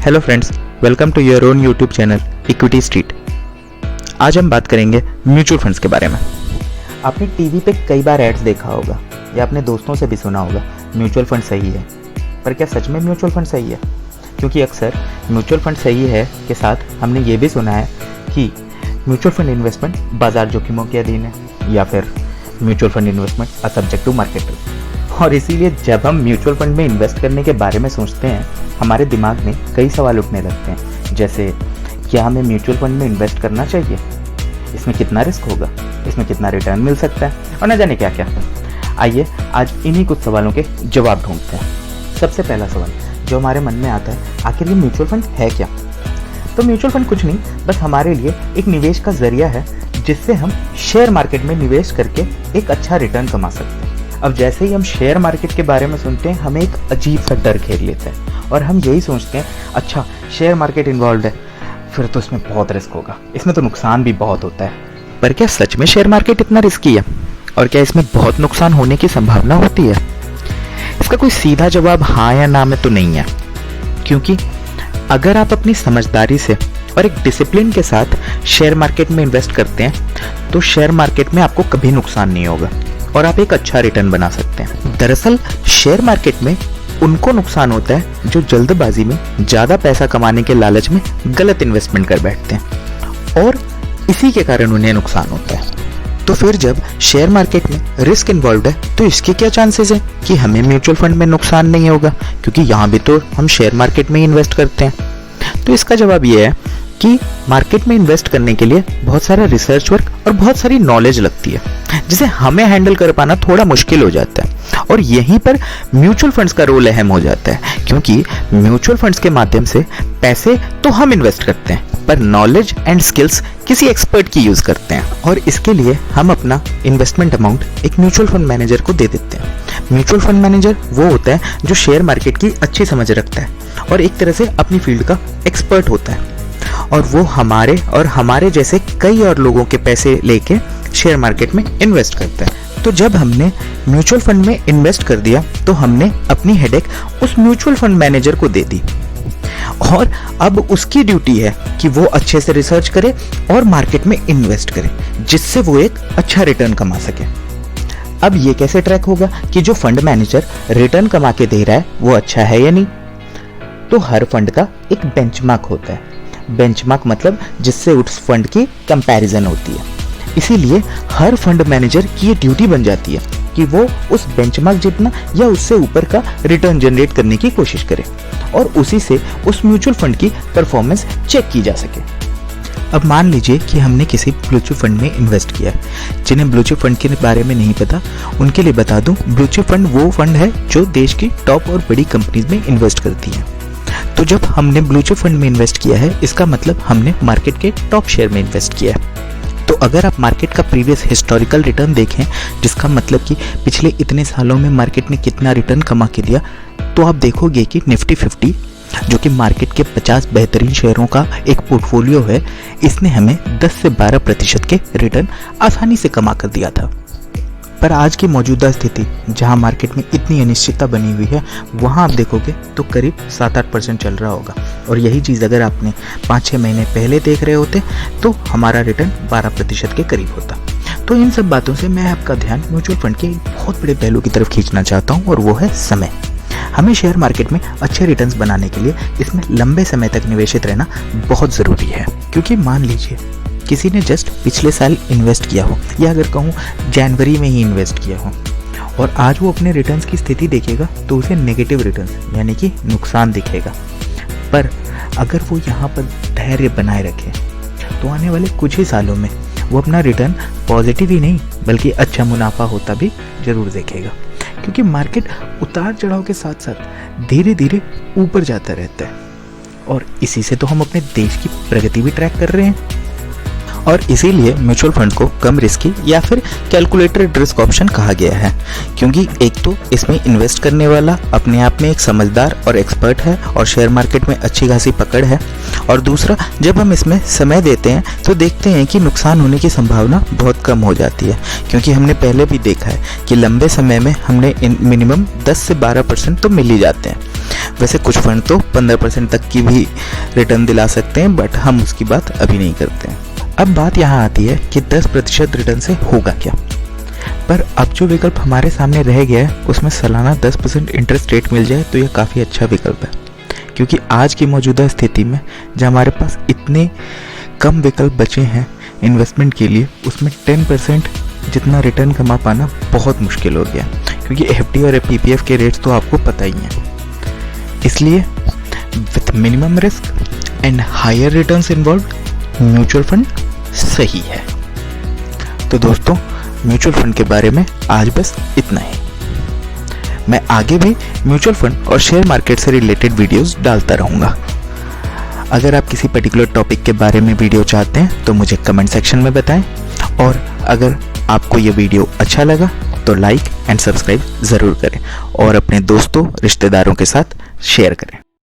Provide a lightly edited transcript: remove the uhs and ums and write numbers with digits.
Hello friends, welcome to your own YouTube channel equity street. आज हम बात करेंगे म्यूचुअल फंड्स के बारे में। आपने टीवी पे कई बार एड्स देखा होगा या अपने दोस्तों से भी सुना होगा म्यूचुअल फंड सही है, पर क्या सच में म्यूचुअल फंड सही है? क्योंकि अक्सर म्यूचुअल फंड सही है के साथ हमने ये भी सुना है कि म्यूचुअल फंड इन्वेस्टमेंट बाजार जोखिमों के अधीन है या फिर mutual fund investment a subject to market risk. और इसीलिए जब हम म्यूचुअल फंड में इन्वेस्ट करने के बारे में सोचते हैं, हमारे दिमाग में कई सवाल उठने लगते हैं, जैसे क्या हमें म्यूचुअल फंड में इन्वेस्ट करना चाहिए, इसमें कितना रिस्क होगा, इसमें कितना रिटर्न मिल सकता है और न जाने क्या क्या। आइए आज इन्हीं कुछ सवालों के जवाब ढूंढते हैं। सबसे पहला सवाल जो हमारे मन में आता है, आखिर ये म्यूचुअल फंड है क्या? तो म्यूचुअल फंड कुछ नहीं, बस हमारे लिए एक निवेश का जरिया है जिससे हम शेयर मार्केट में निवेश करके एक अच्छा रिटर्न कमा सकते हैं। अब जैसे ही हम शेयर मार्केट के बारे में सुनते हैं, हमें एक अजीब सा डर घेर लेता है और हम यही सोचते हैं, अच्छा शेयर मार्केट इन्वॉल्व है, फिर तो इसमें बहुत रिस्क होगा, इसमें तो नुकसान भी बहुत होता है। पर क्या सच में शेयर मार्केट इतना रिस्की है और क्या इसमें बहुत नुकसान होने की संभावना होती है? इसका कोई सीधा जवाब हाँ या ना में तो नहीं है, क्योंकि अगर आप अपनी समझदारी से और एक डिसिप्लिन के साथ शेयर मार्केट में इन्वेस्ट करते हैं तो शेयर मार्केट में आपको कभी नुकसान नहीं होगा और आप एक अच्छा रिटर्न बना सकते हैं। दरअसल शेयर मार्केट में उनको नुकसान होता है जो जल्दबाजी में ज्यादा पैसा कमाने के लालच में गलत इन्वेस्टमेंट कर बैठते हैं और इसी के कारण उन्हें नुकसान होता है। तो फिर जब शेयर मार्केट में रिस्क इन्वॉल्व है तो इसके क्या चांसेस है कि हमें म्यूचुअल फंड में नुकसान नहीं होगा, क्योंकि यहाँ भी तो हम शेयर मार्केट में इन्वेस्ट करते हैं। तो इसका जवाब ये है कि मार्केट में इन्वेस्ट करने के लिए बहुत सारा रिसर्च वर्क और बहुत सारी नॉलेज लगती है, जिसे हमें हैंडल कर पाना थोड़ा मुश्किल हो जाता है। और यहीं पर म्यूचुअल फंड्स का रोल अहम हो जाता है, क्योंकि म्यूचुअल फंड्स के माध्यम से पैसे तो हम इन्वेस्ट करते हैं, पर नॉलेज एंड स्किल्स किसी एक्सपर्ट की यूज करते हैं और इसके लिए हम अपना इन्वेस्टमेंट अमाउंट एक म्यूचुअल फंड मैनेजर को दे देते हैं। म्यूचुअल फंड मैनेजर वो होता है जो शेयर मार्केट की अच्छी समझ रखता है और एक तरह से अपनी फील्ड का एक्सपर्ट होता है, और वो हमारे और हमारे जैसे कई और लोगों के पैसे लेके शेयर मार्केट में इन्वेस्ट करता है। तो जब हमने म्यूचुअल फंड में इन्वेस्ट कर दिया तो हमने अपनी हेडेक उस म्यूचुअल फंड मैनेजर को दे दी और अब उसकी ड्यूटी है कि वो अच्छे से रिसर्च करे और मार्केट में इन्वेस्ट करे, जिससे वो एक अच्छा रिटर्न कमा सके। अब ये कैसे ट्रैक होगा कि जो फंड मैनेजर रिटर्न कमा के दे रहा है वो अच्छा है या नहीं? तो हर फंड का एक बेंचमार्क होता है। बेंचमार्क मतलब जिससे उस फंड की कंपैरिजन होती है। इसीलिए हर फंड मैनेजर की ये ड्यूटी बन जाती है कि वो उस बेंचमार्क जितना या उससे ऊपर का रिटर्न जनरेट करने की कोशिश करे और उसी से उस म्यूचुअल फंड की परफॉर्मेंस चेक की जा सके। अब मान लीजिए कि हमने किसी ब्लू चिप फंड में इन्वेस्ट किया है। जिन्हें ब्लू चिप फंड के बारे में नहीं पता उनके लिए बता दूं, ब्लू चिप फंड वो फंड है जो देश की टॉप और बड़ी कंपनीज में इन्वेस्ट करती है। तो जब हमने ब्लू चिप फंड में इन्वेस्ट किया है, इसका मतलब हमने मार्केट के टॉप शेयर में इन्वेस्ट किया है। तो अगर आप मार्केट का प्रीवियस हिस्टोरिकल रिटर्न देखें, जिसका मतलब कि पिछले इतने सालों में मार्केट ने कितना रिटर्न कमा के दिया, तो आप देखोगे कि निफ्टी 50 जो कि मार्केट के 50 बेहतरीन शेयरों का एक पोर्टफोलियो है, इसने हमें 10 से 12% के रिटर्न आसानी से कमा कर दिया था। पर आज की मौजूदा स्थिति जहां मार्केट में इतनी अनिश्चितता बनी हुई है, वहां आप देखोगे तो करीब 7-8% चल रहा होगा, और यही चीज़ अगर आपने 5-6 महीने पहले देख रहे होते तो हमारा रिटर्न 12% के करीब होता। तो इन सब बातों से मैं आपका ध्यान म्यूचुअल फंड के बहुत बड़े पहलू की तरफ खींचना चाहता हूँ, और वो है समय। हमें शेयर मार्केट में अच्छे रिटर्न्स बनाने के लिए इसमें लंबे समय तक निवेशित रहना बहुत ज़रूरी है। क्योंकि मान लीजिए किसी ने जस्ट पिछले साल इन्वेस्ट किया हो, या अगर कहूँ जनवरी में ही इन्वेस्ट किया हो, और आज वो अपने रिटर्न्स की स्थिति देखेगा तो उसे नेगेटिव रिटर्न्स यानी कि नुकसान दिखेगा। पर अगर वो यहाँ पर धैर्य बनाए रखे तो आने वाले कुछ ही सालों में वो अपना रिटर्न पॉजिटिव ही नहीं बल्कि अच्छा मुनाफा होता भी जरूर देखेगा। क्योंकि मार्केट उतार चढ़ाव के साथ साथ धीरे धीरे ऊपर जाता रहता है, और इसी से तो हम अपने देश की प्रगति भी ट्रैक कर रहे हैं। और इसीलिए म्यूचुअल फंड को कम रिस्की या फिर कैलकुलेटेड रिस्क ऑप्शन कहा गया है, क्योंकि एक तो इसमें इन्वेस्ट करने वाला अपने आप में एक समझदार और एक्सपर्ट है और शेयर मार्केट में अच्छी खासी पकड़ है, और दूसरा जब हम इसमें समय देते हैं तो देखते हैं कि नुकसान होने की संभावना बहुत कम हो जाती है, क्योंकि हमने पहले भी देखा है कि लंबे समय में हमने मिनिमम 10 से 12% तो मिल ही जाते हैं। वैसे कुछ फंड तो 15% तक की भी रिटर्न दिला सकते हैं, बट हम उसकी बात अभी नहीं करते हैं। अब बात यहाँ आती है कि 10% रिटर्न से होगा क्या। पर अब जो विकल्प हमारे सामने रह गया है उसमें सालाना 10% इंटरेस्ट रेट मिल जाए तो यह काफ़ी अच्छा विकल्प है, क्योंकि आज की मौजूदा स्थिति में जब हमारे पास इतने कम विकल्प बचे हैं इन्वेस्टमेंट के लिए, उसमें 10% जितना रिटर्न कमा पाना बहुत मुश्किल हो गया, क्योंकि एफडी और पीपीएफ के रेट्स तो आपको पता ही हैं। इसलिए with minimum risk and higher returns involve mutual fund सही है। तो दोस्तों, म्यूचुअल फंड के बारे में आज बस इतना ही। मैं आगे भी म्यूचुअल फंड और शेयर मार्केट से रिलेटेड वीडियोस डालता रहूँगा। अगर आप किसी पर्टिकुलर टॉपिक के बारे में वीडियो चाहते हैं तो मुझे कमेंट सेक्शन में बताएं, और अगर आपको ये वीडियो अच्छा लगा तो लाइक एंड सब्सक्राइब ज़रूर करें और अपने दोस्तों रिश्तेदारों के साथ शेयर करें।